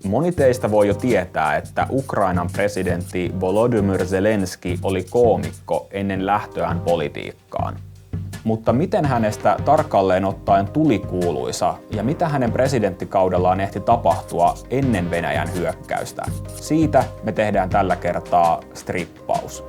Moni teistä voi jo tietää, että Ukrainan presidentti Volodymyr Zelenski oli koomikko ennen lähtöään politiikkaan. Mutta miten hänestä tarkalleen ottaen tuli kuuluisa ja mitä hänen presidenttikaudellaan ehti tapahtua ennen Venäjän hyökkäystä? Siitä me tehdään tällä kertaa strippaus.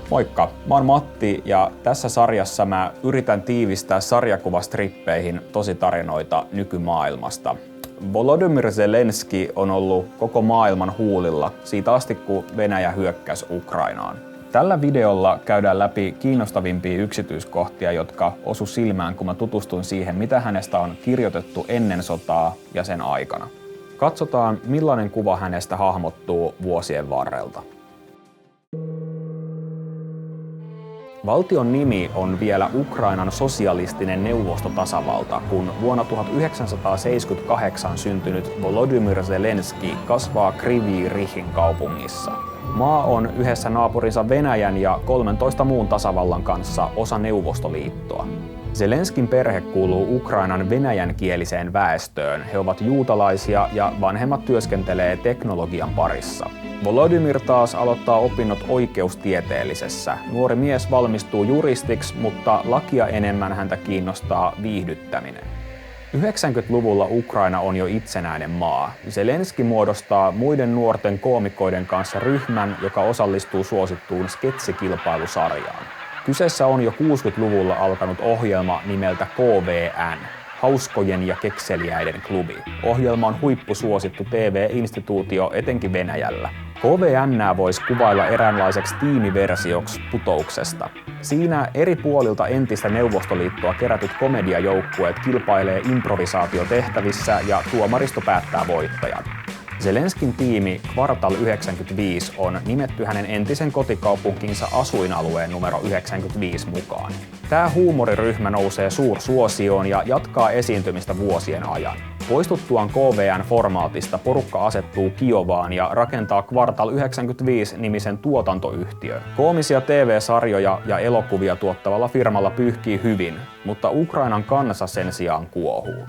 Moikka, mä oon Matti ja tässä sarjassa mä yritän tiivistää sarjakuvastrippeihin tositarinoita nykymaailmasta. Volodymyr Zelenski on ollut koko maailman huulilla siitä asti, kun Venäjä hyökkäsi Ukrainaan. Tällä videolla käydään läpi kiinnostavimpia yksityiskohtia, jotka osu silmään, kun mä tutustuin siihen, mitä hänestä on kirjoitettu ennen sotaa ja sen aikana. Katsotaan, millainen kuva hänestä hahmottuu vuosien varrelta. Valtion nimi on vielä Ukrainan sosialistinen neuvostotasavalta, kun vuonna 1978 syntynyt Volodymyr Zelenski kasvaa Kryvyi Rihin kaupungissa. Maa on yhdessä naapurinsa Venäjän ja 13 muun tasavallan kanssa osa Neuvostoliittoa. Zelenskin perhe kuuluu Ukrainan venäjänkieliseen väestöön. He ovat juutalaisia ja vanhemmat työskentelee teknologian parissa. Volodymyr taas aloittaa opinnot oikeustieteellisessä. Nuori mies valmistuu juristiksi, mutta lakia enemmän häntä kiinnostaa viihdyttäminen. 90-luvulla Ukraina on jo itsenäinen maa. Zelenski muodostaa muiden nuorten koomikoiden kanssa ryhmän, joka osallistuu suosittuun sketsikilpailusarjaan. Kyseessä on jo 60-luvulla alkanut ohjelma nimeltä KVN, Hauskojen ja kekseliäiden klubi. Ohjelma on huippusuosittu TV-instituutio etenkin Venäjällä. KVN:ää voisi kuvailla eräänlaiseksi tiimiversioksi Putouksesta. Siinä eri puolilta entistä Neuvostoliittoa kerätyt komediajoukkueet kilpailee improvisaatiotehtävissä ja tuomaristo päättää voittajan. Zelenskin tiimi Kvartal 95 on nimetty hänen entisen kotikaupunkinsa asuinalueen numero 95 mukaan. Tämä huumoriryhmä nousee suursuosioon ja jatkaa esiintymistä vuosien ajan. Poistuttuaan KVN-formaatista porukka asettuu Kiovaan ja rakentaa Kvartal 95-nimisen tuotantoyhtiö. Koomisia TV-sarjoja ja elokuvia tuottavalla firmalla pyyhkii hyvin, mutta Ukrainan kansa sen sijaan kuohuu.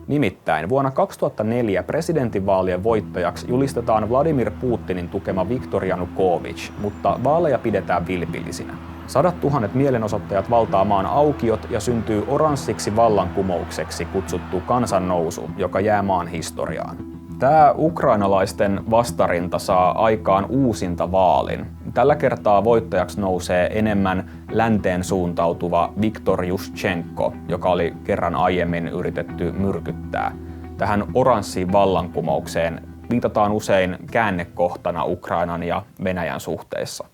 Nimittäin vuonna 2004 presidentinvaalien voittajaksi julistetaan Vladimir Putinin tukema Viktor Janukovyč, mutta vaaleja pidetään vilpillisinä. 100 000 mielenosoittajat valtaa maan aukiot ja syntyy oranssiksi vallankumoukseksi kutsuttu kansannousu, joka jää maan historiaan. Tämä ukrainalaisten vastarinta saa aikaan uusinta vaalin. Tällä kertaa voittajaksi nousee enemmän länteen suuntautuva Viktor Jushchenko, joka oli kerran aiemmin yritetty myrkyttää. Tähän oranssiin vallankumoukseen viitataan usein käännekohtana Ukrainan ja Venäjän suhteissa.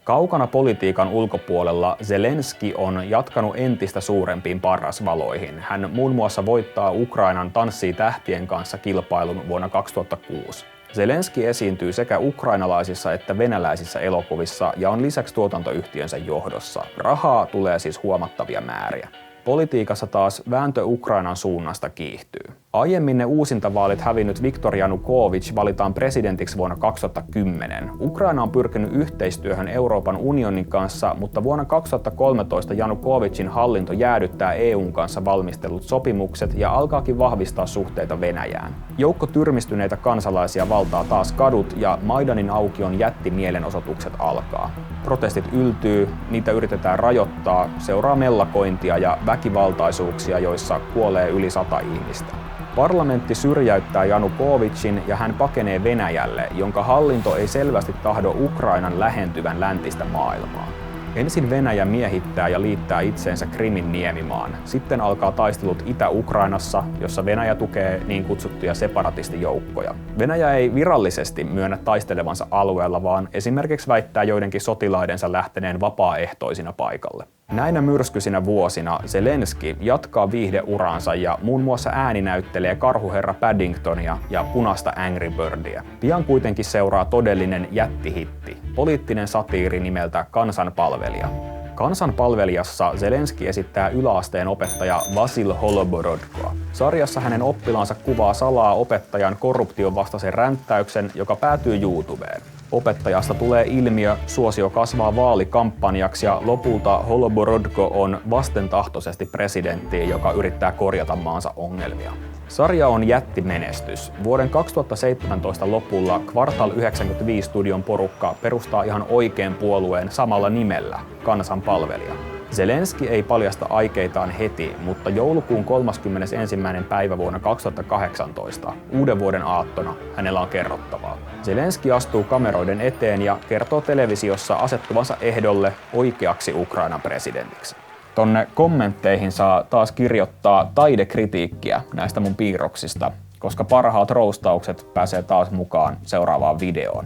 Kaukana politiikan ulkopuolella Zelenski on jatkanut entistä suurempiin parrasvaloihin. Hän muun muassa voittaa Ukrainan Tanssii tähtien kanssa kilpailun vuonna 2006. Zelenski esiintyy sekä ukrainalaisissa että venäläisissä elokuvissa ja on lisäksi tuotantoyhtiönsä johdossa. Rahaa tulee siis huomattavia määriä. Politiikassa taas vääntö Ukrainan suunnasta kiihtyy. Aiemmin ne uusintavaalit hävinnyt Viktor Janukovyč valitaan presidentiksi vuonna 2010. Ukraina on pyrkinyt yhteistyöhön Euroopan unionin kanssa, mutta vuonna 2013 Janukovyčin hallinto jäädyttää EUn kanssa valmistellut sopimukset ja alkaakin vahvistaa suhteita Venäjään. Joukko tyrmistyneitä kansalaisia valtaa taas kadut ja Maidanin aukion jättimielenosoitukset alkaa. Protestit yltyy, niitä yritetään rajoittaa, seuraa mellakointia ja väkivaltaisuuksia, joissa kuolee yli 100 ihmistä. Parlamentti syrjäyttää Janukovyčin ja hän pakenee Venäjälle, jonka hallinto ei selvästi tahdo Ukrainan lähentyvän läntistä maailmaa. Ensin Venäjä miehittää ja liittää itseensä Krimin niemimaan. Sitten alkaa taistelut Itä-Ukrainassa, jossa Venäjä tukee niin kutsuttuja separatistijoukkoja. Venäjä ei virallisesti myönnä taistelevansa alueella, vaan esimerkiksi väittää joidenkin sotilaidensa lähteneen vapaaehtoisina paikalle. Näinä myrskyisinä vuosina Zelenski jatkaa viihdeuransa ja muun muassa ääninäyttelee Karhuherra Paddingtonia ja Punaista Angry Birdia. Pian kuitenkin seuraa todellinen jättihitti, poliittinen satiiri nimeltä Kansanpalvelija. Kansanpalvelijassa Zelenski esittää yläasteen opettaja Vasil Holoborodkoa. Sarjassa hänen oppilaansa kuvaa salaa opettajan korruption vastaisen ränttäyksen, joka päätyy YouTubeen. Opettajasta tulee ilmiö, suosio kasvaa vaalikampanjaksi ja lopulta Holoborodko on vastentahtoisesti presidentti, joka yrittää korjata maansa ongelmia. Sarja on jättimenestys. Vuoden 2017 lopulla Kvartal 95-studion porukka perustaa ihan oikean puolueen samalla nimellä, Kansanpalvelija. Zelenski ei paljasta aikeitaan heti, mutta joulukuun 31. päivä vuonna 2018, uuden vuoden aattona, hänellä on kerrottavaa. Zelenski astuu kameroiden eteen ja kertoo televisiossa asettuvansa ehdolle oikeaksi Ukrainan presidentiksi. Tonne kommentteihin saa taas kirjoittaa taidekritiikkiä näistä mun piirroksista, koska parhaat roustaukset pääsee taas mukaan seuraavaan videoon.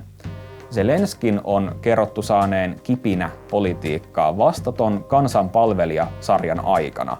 Zelenskin on kerrottu saaneen kipinä politiikkaa vasta ton Kansanpalvelija-sarjan aikana,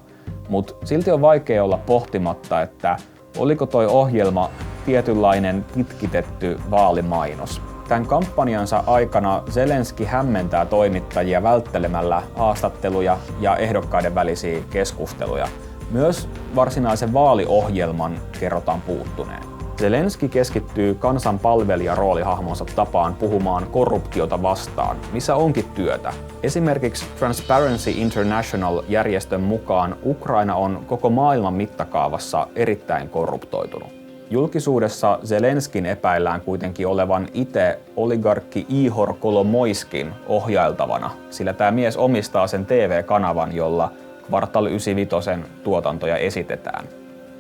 mutta silti on vaikea olla pohtimatta, että oliko toi ohjelma tietynlainen pitkitetty vaalimainos. Tämän kampanjansa aikana Zelenski hämmentää toimittajia välttelemällä haastatteluja ja ehdokkaiden välisiä keskusteluja. Myös varsinaisen vaaliohjelman kerrotaan puuttuneen. Zelenski keskittyy kansanpalvelija-roolihahmonsa tapaan puhumaan korruptiota vastaan, missä onkin työtä. Esimerkiksi Transparency International-järjestön mukaan Ukraina on koko maailman mittakaavassa erittäin korruptoitunut. Julkisuudessa Zelenskin epäillään kuitenkin olevan itse oligarkki Ihor Kolomoiskin ohjailtavana, sillä tämä mies omistaa sen TV-kanavan, jolla Kvartal 95 tuotantoja esitetään.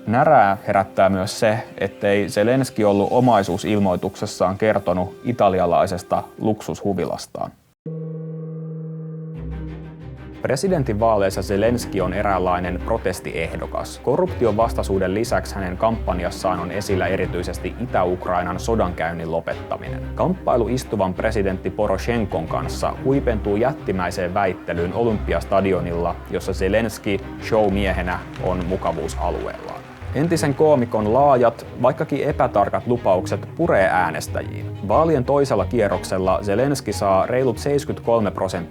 Närää herättää myös se, ettei Zelenski ollut omaisuusilmoituksessaan kertonut italialaisesta luksushuvilastaan. Presidentinvaaleissa Zelenski on eräänlainen protestiehdokas. Korruption vastaisuuden lisäksi hänen kampanjassaan on esillä erityisesti Itä-Ukrainan sodankäynnin lopettaminen. Kamppailu istuvan presidentti Poroshenkon kanssa huipentuu jättimäiseen väittelyyn Olympiastadionilla, jossa Zelenski showmiehenä on mukavuusalueellaan. Entisen koomikon laajat, vaikkakin epätarkat lupaukset puree äänestäjiin. Vaalien toisella kierroksella Zelenski saa reilut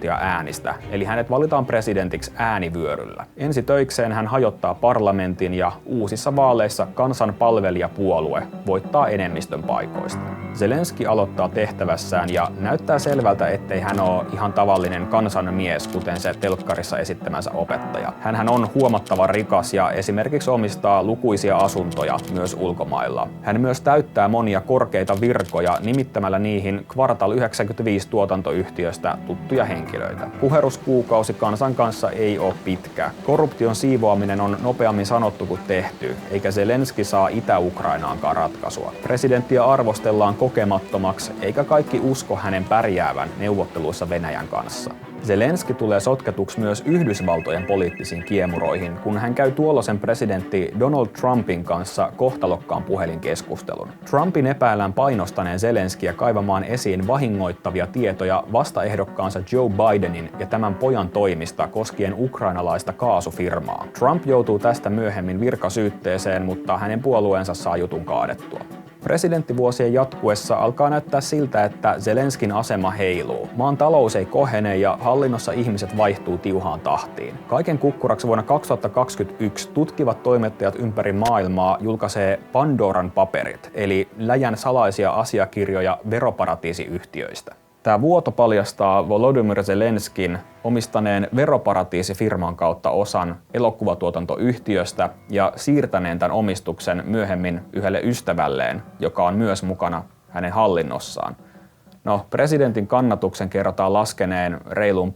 73% äänistä, eli hänet valitaan presidentiksi äänivyöryllä. Ensi töikseen hän hajottaa parlamentin ja uusissa vaaleissa kansanpalvelijapuolue voittaa enemmistön paikoista. Zelenski aloittaa tehtävässään ja näyttää selvältä, ettei hän ole ihan tavallinen kansanmies, kuten se telkkarissa esittämänsä opettaja. Hänhän on huomattavan rikas ja esimerkiksi omistaa lukuisia asuntoja myös ulkomailla. Hän myös täyttää monia korkeita virkoja nimittämällä niihin Kvartal 95 tuotantoyhtiöstä tuttuja henkilöitä. Kuheruskuukausi kansan kanssa ei ole pitkä. Korruption siivoaminen on nopeammin sanottu kuin tehty, eikä Zelenski saa Itä-Ukrainaankaan ratkaisua. Presidenttiä arvostellaan kokemattomaksi, eikä kaikki usko hänen pärjäävän neuvotteluissa Venäjän kanssa. Zelenski tulee sotketuksi myös Yhdysvaltojen poliittisiin kiemuroihin, kun hän käy tuolloisen presidentti Donald Trumpin kanssa kohtalokkaan puhelinkeskustelun. Trumpin epäillään painostaneen Zelenskiä kaivamaan esiin vahingoittavia tietoja vastaehdokkaansa Joe Bidenin ja tämän pojan toimista koskien ukrainalaista kaasufirmaa. Trump joutuu tästä myöhemmin virkasyytteeseen, mutta hänen puolueensa saa jutun kaadettua. Presidenttivuosien jatkuessa alkaa näyttää siltä, että Zelenskin asema heiluu. Maan talous ei kohene ja hallinnossa ihmiset vaihtuu tiuhaan tahtiin. Kaiken kukkuraksi vuonna 2021 tutkivat toimittajat ympäri maailmaa julkaisee Pandoran paperit, eli läjän salaisia asiakirjoja veroparatiisiyhtiöistä. Tämä vuoto paljastaa Volodymyr Zelenskin omistaneen veroparatiisifirman kautta osan elokuvatuotantoyhtiöstä ja siirtäneen tämän omistuksen myöhemmin yhdelle ystävälleen, joka on myös mukana hänen hallinnossaan. No, presidentin kannatuksen kerrotaan laskeneen reiluun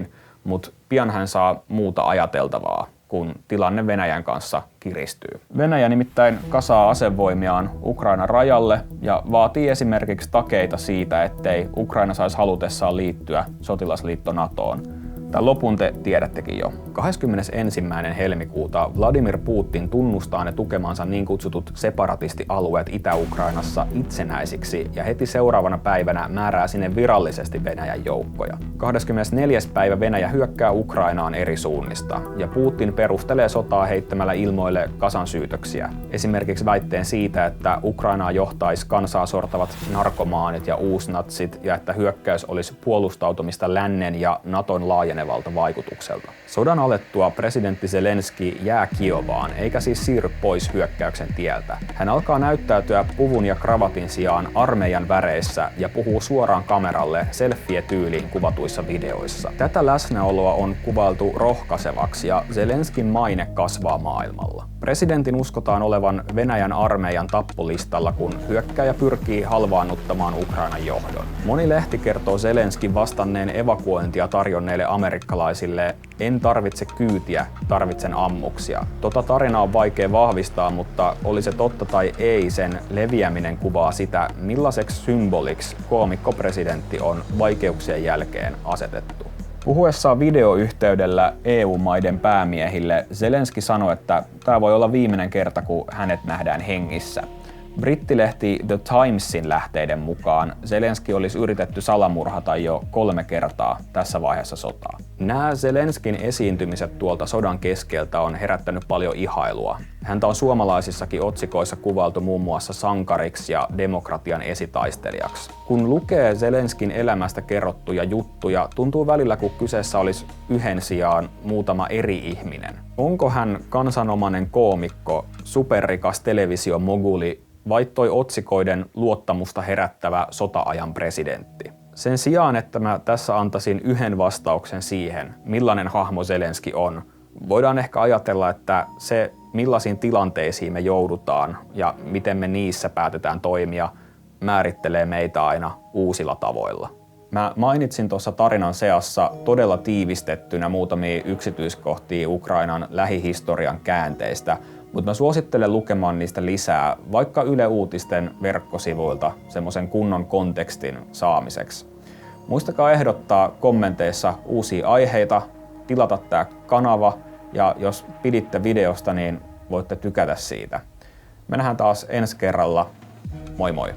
20%, mutta pian hän saa muuta ajateltavaa, kun tilanne Venäjän kanssa kiristyy. Venäjä nimittäin kasaa asevoimiaan Ukrainan rajalle ja vaatii esimerkiksi takeita siitä, ettei Ukraina saisi halutessaan liittyä sotilasliitto NATOon. Tämän lopun te tiedättekin jo. 21. helmikuuta Vladimir Putin tunnustaa ne tukemansa niin kutsutut separatistialueet Itä-Ukrainassa itsenäisiksi ja heti seuraavana päivänä määrää sinne virallisesti Venäjän joukkoja. 24. päivä Venäjä hyökkää Ukrainaan eri suunnista ja Putin perustelee sotaa heittämällä ilmoille kasan syytöksiä. Esimerkiksi väitteen siitä, että Ukrainaa johtaisi kansaa sortavat narkomaanit ja uusnatsit ja että hyökkäys olisi puolustautumista lännen ja NATOn laajenevaan pakenevalta vaikutukselta. Sodan alettua presidentti Zelenski jää Kiovaan, eikä siis siirry pois hyökkäyksen tieltä. Hän alkaa näyttäytyä puvun ja kravatin sijaan armeijan väreissä ja puhuu suoraan kameralle selfie-tyyliin kuvatuissa videoissa. Tätä läsnäoloa on kuvailtu rohkaisevaksi ja Zelenskin maine kasvaa maailmalla. Presidentin uskotaan olevan Venäjän armeijan tappolistalla, kun hyökkääjä pyrkii halvaannuttamaan Ukrainan johdon. Moni lehti kertoo Zelenskin vastanneen evakuointia tarjonneille amerikkalaisille: "En tarvitse kyytiä, tarvitsen ammuksia." Tota tarinaa on vaikea vahvistaa, mutta oli se totta tai ei, sen leviäminen kuvaa sitä, millaiseksi symboliksi koomikko-presidentti on vaikeuksien jälkeen asetettu. Puhuessaan videoyhteydellä EU-maiden päämiehille Zelenski sanoi, että tämä voi olla viimeinen kerta, kun hänet nähdään hengissä. Brittilehti The Timesin lähteiden mukaan Zelenski olisi yritetty salamurhata jo 3 kertaa tässä vaiheessa sotaa. Nämä Zelenskin esiintymiset tuolta sodan keskeltä on herättänyt paljon ihailua. Häntä on suomalaisissakin otsikoissa kuvailtu muun muassa sankariksi ja demokratian esitaistelijaksi. Kun lukee Zelenskin elämästä kerrottuja juttuja, tuntuu välillä, kun kyseessä olisi yhden sijaan muutama eri ihminen. Onko hän kansanomainen koomikko, superrikas televisiomoguli vai toi otsikoiden luottamusta herättävä sota-ajan presidentti? Sen sijaan, että mä tässä antaisin yhden vastauksen siihen, millainen hahmo Zelenski on, voidaan ehkä ajatella, että se, millaisiin tilanteisiin me joudutaan ja miten me niissä päätetään toimia, määrittelee meitä aina uusilla tavoilla. Mä mainitsin tuossa tarinan seassa todella tiivistettynä muutamia yksityiskohtia Ukrainan lähihistorian käänteistä, mutta mä suosittelen lukemaan niistä lisää vaikka Yle Uutisten verkkosivuilta semmoisen kunnon kontekstin saamiseksi. Muistakaa ehdottaa kommenteissa uusia aiheita, tilata tää kanava ja jos piditte videosta, niin voitte tykätä siitä. Me nähdään taas ensi kerralla. Moi moi!